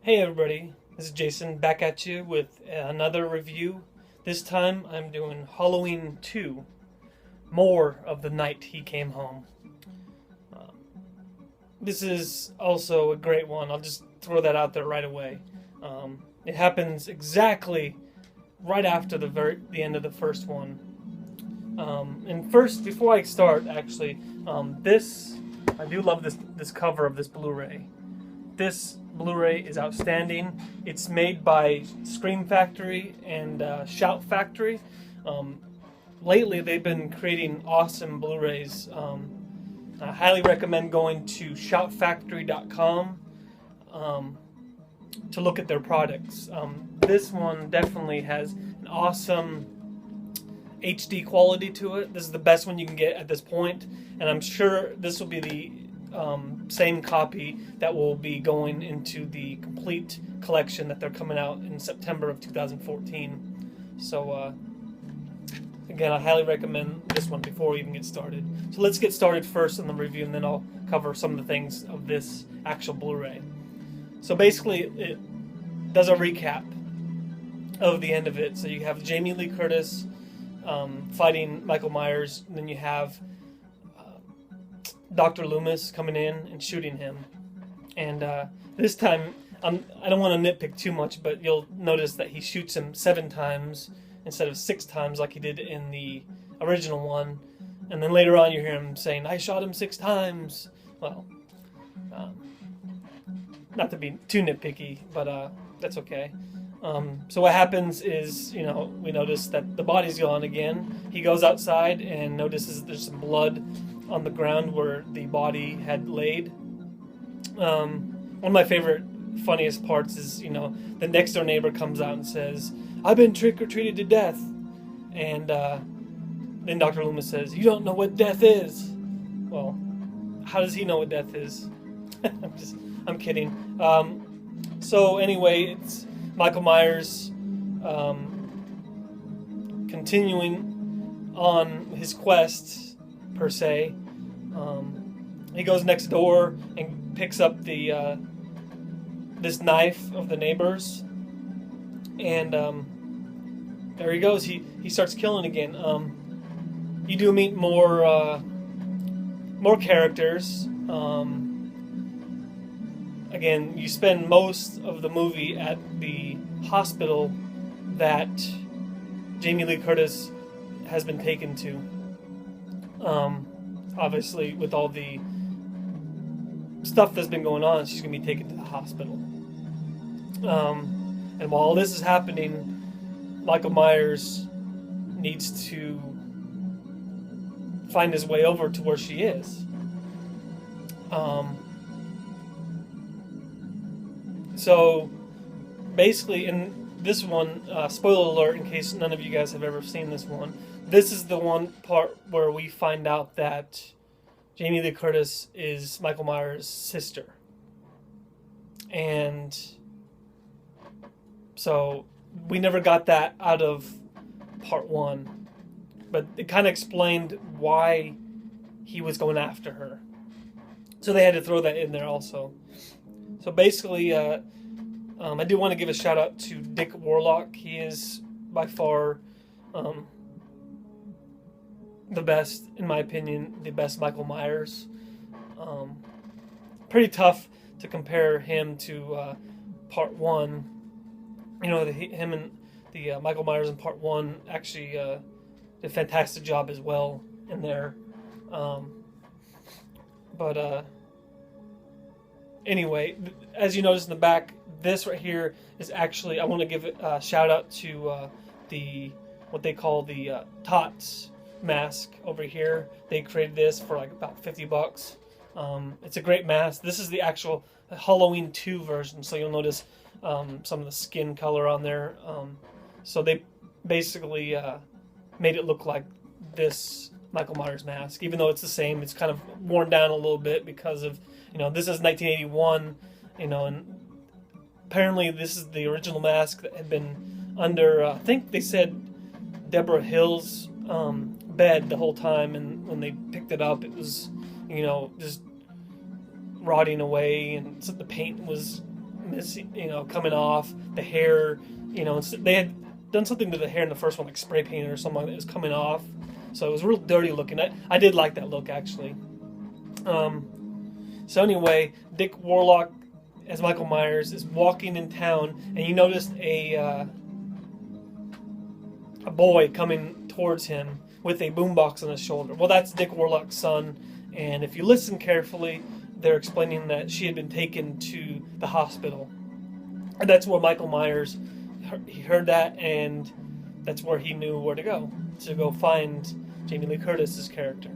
Hey everybody, this is Jason back at you with another review. This time I'm doing Halloween 2, More of the Night He Came Home. Um, this is also a great one, I'll just throw that out there right away. It happens exactly right after the end of the first one. And first, before I start, actually, I do love this cover of this Blu-ray. This Blu-ray is outstanding. It's made by Scream Factory and Shout Factory. Lately, they've been creating awesome Blu-rays. I highly recommend going to shoutfactory.com to look at their products. This one definitely has an awesome HD quality to it. This is the best one you can get at this point, and I'm sure this will be the same copy that will be going into the complete collection that they're coming out in September of 2014. So again, I highly recommend this one before we even get started. So let's get started first in the review, and then I'll cover some of the things of this actual Blu-ray. So basically, it does a recap of the end of it. So you have Jamie Lee Curtis fighting Michael Myers, and then you have Dr. Loomis coming in and shooting him. And this time, I don't want to nitpick too much, but you'll notice that he shoots him 7 times instead of 6 times like he did in the original one. And then later on you hear him saying, "I shot him 6 times." Well, not to be too nitpicky, but that's okay. So what happens is, we notice that the body's gone again. He goes outside and notices there's some blood on the ground where the body had laid. One of my favorite, funniest parts is, the next door neighbor comes out and says, "I've been trick-or-treated to death." And then Dr. Loomis says, "You don't know what death is." Well, how does he know what death is? I'm kidding. So anyway, it's Michael Myers continuing on his quest, per se. He goes next door and picks up the this knife of the neighbors, and there he goes. He starts killing again. You do meet more characters. Again, you spend most of the movie at the hospital that Jamie Lee Curtis has been taken to. Obviously, with all the stuff that's been going on, she's going to be taken to the hospital. And while this is happening, Michael Myers needs to find his way over to where she is. So, basically, in this one, spoiler alert in case none of you guys have ever seen this one, this is the one part where we find out that Jamie Lee Curtis is Michael Myers' sister. And so, we never got that out of part 1. But it kind of explained why he was going after her. So they had to throw that in there also. So basically, I do want to give a shout out to Dick Warlock. He is by far the best, in my opinion, the best Michael Myers. Pretty tough to compare him to part 1. Him and the Michael Myers in part 1 actually did a fantastic job as well in there. Anyway, as you notice in the back, this right here is actually, I want to give a shout out to what they call the Tots mask over here. They created this for like about $50. It's a great mask. This is the actual Halloween 2 version, so you'll notice some of the skin color on there. So they basically made it look like this Michael Myers mask, even though it's the same. It's kind of worn down a little bit because of, this is 1981, and apparently this is the original mask that had been under, I think they said Deborah Hill's bed the whole time, and when they picked it up, it was, just rotting away, and so the paint was missing, coming off. The hair, they had done something to the hair in the first one, like spray paint or something that was coming off. So it was real dirty looking. I did like that look, actually. So anyway, Dick Warlock as Michael Myers is walking in town, and you noticed a boy coming towards him with a boombox on his shoulder. Well, that's Dick Warlock's son, and if you listen carefully, they're explaining that she had been taken to the hospital. And that's where Michael Myers, he heard that, and that's where he knew where to go find Jamie Lee Curtis's character.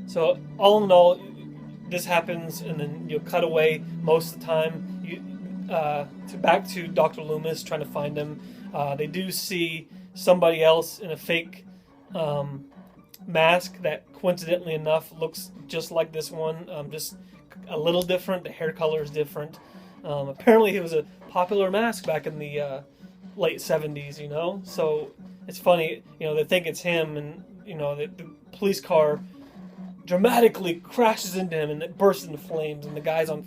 So all in all, this happens, and then you'll cut away most of the time back to Dr. Loomis trying to find him. They do see somebody else in a fake mask that, coincidentally enough, looks just like this one, just a little different. The hair color is different. Apparently, it was a popular mask back in the late 70s, So it's funny, they think it's him, and, the police car dramatically crashes into him, and it bursts into flames, and the guy's on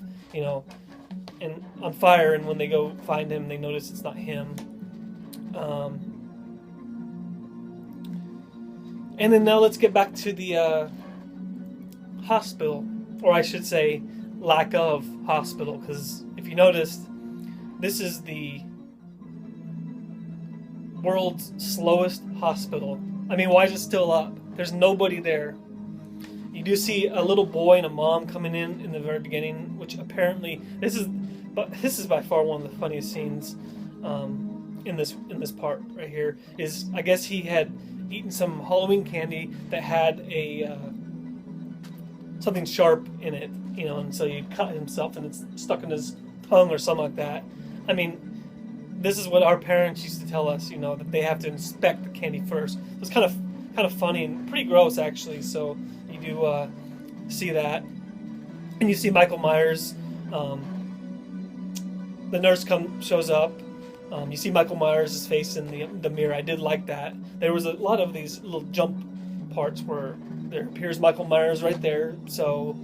fire, and when they go find him, they notice it's not him. And then now let's get back to the hospital, or I should say lack of hospital, because if you noticed, this is the world's slowest hospital. I mean, why is it still up? There's nobody there. You do see a little boy and a mom coming in the very beginning, which apparently this is by far one of the funniest scenes in this part right here. Is I guess he had eaten some Halloween candy that had a something sharp in it, and so he cut himself and it's stuck in his tongue or something like that. I mean, this is what our parents used to tell us, that they have to inspect the candy first. It's kind of funny and pretty gross, actually. So you do see that, and you see Michael Myers. The nurse shows up. You see Michael Myers' face in the mirror. I did like that. There was a lot of these little jump parts where there appears Michael Myers right there. So,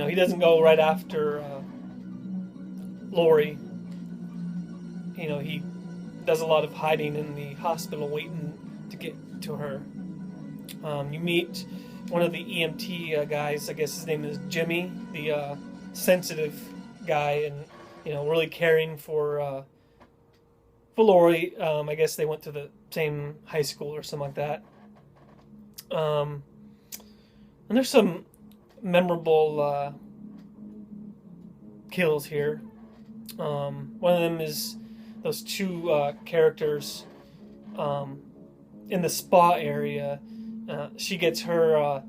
he doesn't go right after Laurie. He does a lot of hiding in the hospital, waiting to get to her. You meet one of the EMT guys. I guess his name is Jimmy, the sensitive guy, and really caring for Laurie. I guess they went to the same high school or something like that. And there's some memorable kills here. One of them is those two characters in the spa area. She gets her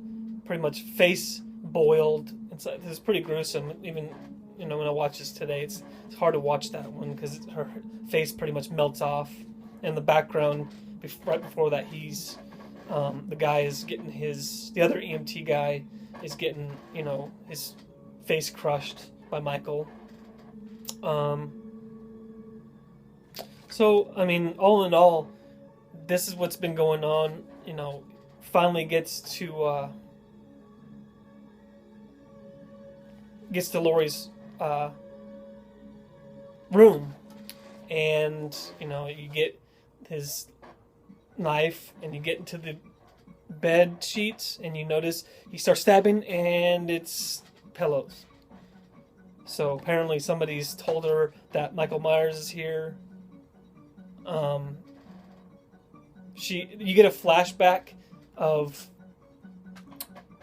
pretty much face boiled. It's pretty gruesome. Even when I watch this today, it's hard to watch that one because her face pretty much melts off. In the background, right before that, the guy is getting the other EMT guy is getting his face crushed by Michael. So I mean, all in all, this is what's been going on. Finally gets to Laurie's room, and you get his knife, and you get into the bed sheets, and you notice he starts stabbing, and it's pillows. So apparently somebody's told her that Michael Myers is here. You get a flashback of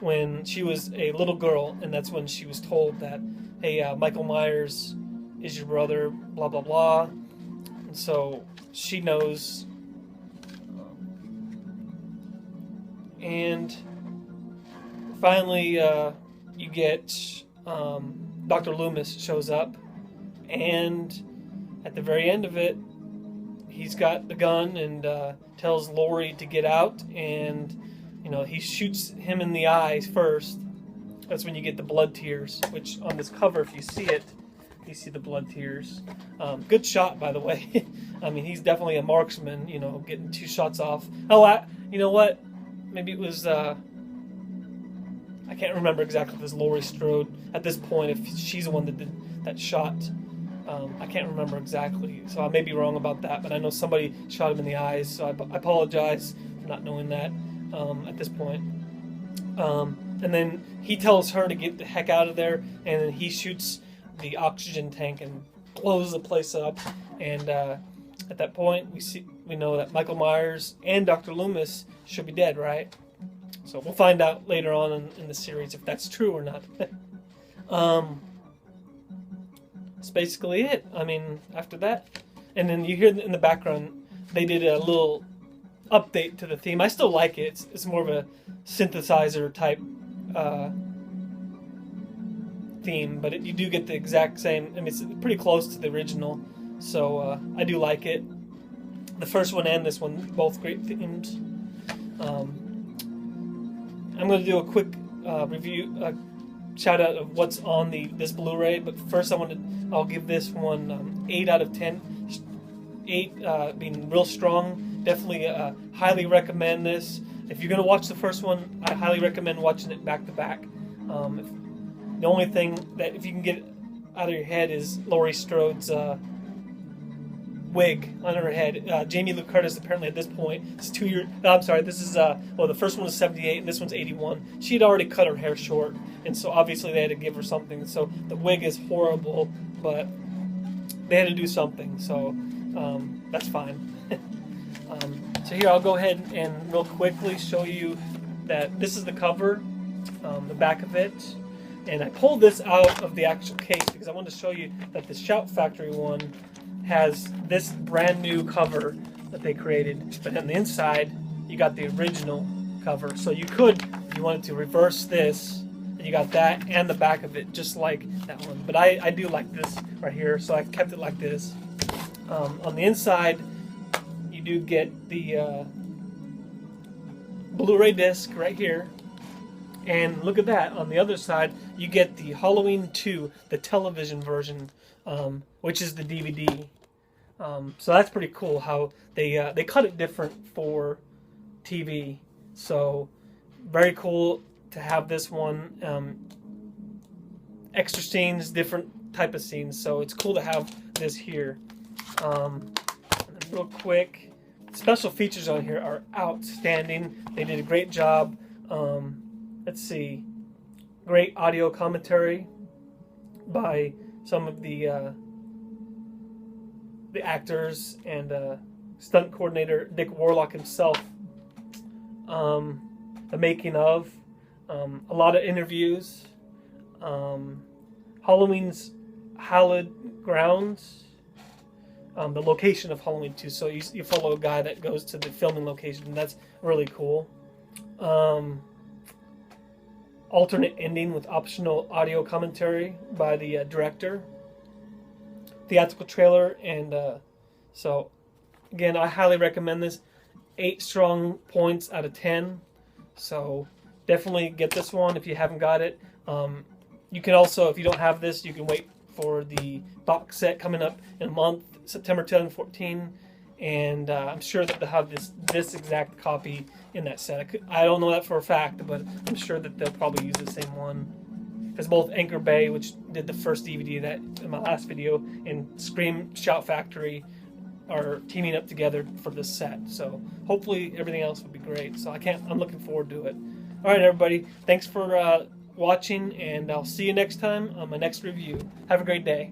when she was a little girl, and that's when she was told that, hey, Michael Myers is your brother, blah, blah, blah. And so she knows. And finally, you get Dr. Loomis shows up, and at the very end of it, he's got the gun and tells Laurie to get out, and he shoots him in the eyes first. That's when you get the blood tears, which on this cover, if you see it, you see the blood tears. Good shot, by the way. I mean, he's definitely a marksman, getting 2 shots off. Oh, you know what? Maybe it was I can't remember exactly if it's Laurie Strode at this point, if she's the one that did that shot. I can't remember exactly, so I may be wrong about that, but I know somebody shot him in the eyes, so I apologize for not knowing that at this point. And then he tells her to get the heck out of there, and then he shoots the oxygen tank and blows the place up. And at that point, we know that Michael Myers and Dr. Loomis should be dead, right? So we'll find out later on in the series if that's true or not. That's basically it. I mean, after that. And then you hear in the background, they did a little update to the theme. I still like it. It's more of a synthesizer type theme, but you do get the exact same. I mean, it's pretty close to the original. So I do like it. The first one and this one, both great themes. I'm going to do a quick review, shout out of what's on this Blu-ray, but first I'll give this one 8 out of 10. 8 being real strong. Definitely highly recommend this. If you're going to watch the first one, I highly recommend watching it back to back. The only thing that if you can get out of your head is Laurie Strode's wig on her head. Jamie Lee Curtis apparently at this point, it's 2 years. No, I'm sorry. This is the first one was 78 and this one's 81. She had already cut her hair short, and so obviously they had to give her something. So the wig is horrible, but they had to do something. So that's fine. So here I'll go ahead and real quickly show you that this is the cover, the back of it. And I pulled this out of the actual case because I wanted to show you that the Shout Factory one has this brand new cover that they created. But on the inside, you got the original cover. So you could, if you wanted to, reverse this, and you got that and the back of it, just like that one. But I do like this right here, so I kept it like this. On the inside, you do get the Blu-ray disc right here. And look at that. On the other side, you get the Halloween 2, the television version, which is the DVD. So that's pretty cool how they cut it different for TV. So very cool to have this one. Extra scenes, different type of scenes. So it's cool to have this here. And real quick, special features on here are outstanding. They did a great job. Let's see, great audio commentary by some of the actors and stunt coordinator Dick Warlock himself. The making of, a lot of interviews, Halloween's hallowed grounds, the location of Halloween 2. So you follow a guy that goes to the filming location, and that's really cool. Alternate ending with optional audio commentary by the director. Theatrical trailer, and so again, I highly recommend this. 8 strong points out of 10. So definitely get this one if you haven't got it. You can also, if you don't have this, you can wait for the box set coming up in a month, September 2014. And I'm sure that they'll have this exact copy in that set. I don't know that for a fact, but I'm sure that they'll probably use the same one. Because both Anchor Bay, which did the first DVD that in my last video, and Scream Shout Factory are teaming up together for this set. So hopefully everything else will be great. So I'm looking forward to it. All right, everybody. Thanks for watching, and I'll see you next time on my next review. Have a great day.